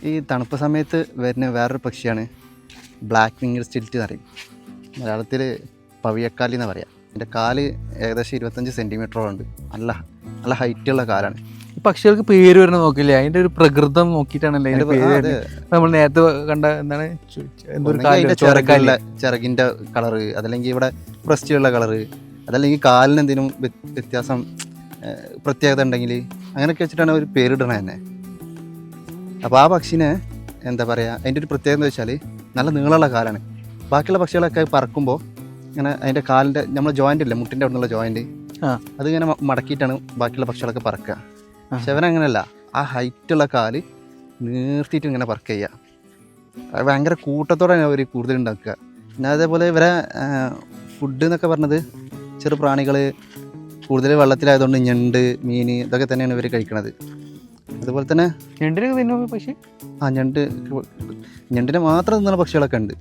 ഈ തണുപ്പ് സമയത്ത് വരുന്ന വേറൊരു പക്ഷിയാണ് ബ്ലാക്ക് വിങ്ഡ് സ്റ്റിൽറ്റ് എന്ന് പറയും. മലയാളത്തിൽ പവിയക്കാലി എന്ന് പറയാം. എൻ്റെ കാല് ഏകദേശം 25 സെൻറ്റിമീറ്ററോളം ഉണ്ട്. നല്ല നല്ല ഹൈറ്റുള്ള കാലാണ്. ഈ പക്ഷികൾക്ക് പേര് വരുന്ന നോക്കില്ലേ, അതിന്റെ ഒരു പ്രകൃതം നോക്കിയിട്ടാണല്ലേ അതിന്റെ പേര് വരുന്നത്. നമ്മൾ നേരത്തെ കണ്ട എന്താണ് ചിറകിൻ്റെ കളറ്, അതല്ലെങ്കിൽ ഇവിടെ ബ്രസ്റ്റിലുള്ള കളറ്, അതല്ലെങ്കിൽ കാലിന് എന്തെങ്കിലും വ്യത്യാസം പ്രത്യേകത ഉണ്ടെങ്കിൽ അങ്ങനെയൊക്കെ വെച്ചിട്ടാണ് ഒരു പേരിടണത് തന്നെ. അപ്പോൾ ആ പക്ഷിനെ എന്താ പറയുക, അതിൻ്റെ ഒരു പ്രത്യേകത എന്ന് വെച്ചാൽ നല്ല നീളമുള്ള കാലാണ്. ബാക്കിയുള്ള പക്ഷികളൊക്കെ പറക്കുമ്പോൾ ഇങ്ങനെ അതിൻ്റെ കാലിൻ്റെ നമ്മൾ ജോയിൻ്റ് ഇല്ലേ, മുട്ടിൻ്റെ അവിടെ നിന്നുള്ള ജോയിൻറ്റ്, അതിങ്ങനെ മടക്കിയിട്ടാണ് ബാക്കിയുള്ള പക്ഷികളൊക്കെ പറക്കുക. പക്ഷെ അവനങ്ങനെയല്ല, ആ ഹൈറ്റുള്ള കാല് നീർത്തിയിട്ട് ഇങ്ങനെ പറക്കുക ചെയ്യുക. അത് ഭയങ്കര കൂട്ടത്തോടെയാണ് അവർ കൂടുതൽ ഉണ്ടാക്കുക. പിന്നെ അതേപോലെ ഇവരെ ഫുഡ് എന്നൊക്കെ പറഞ്ഞത് ചെറു പ്രാണികൾ കൂടുതൽ വെള്ളത്തിലായതുകൊണ്ട് ഞണ്ട്, മീൻ ഇതൊക്കെ തന്നെയാണ് ഇവർ കഴിക്കണത്. അതുപോലെ തന്നെ ഞണ്ടിനൊക്കെ തിന്നുമ്പോൾ പക്ഷേ ഞണ്ടിനെ മാത്രം തിന്നുന്ന പക്ഷികളൊക്കെ ഉണ്ട്.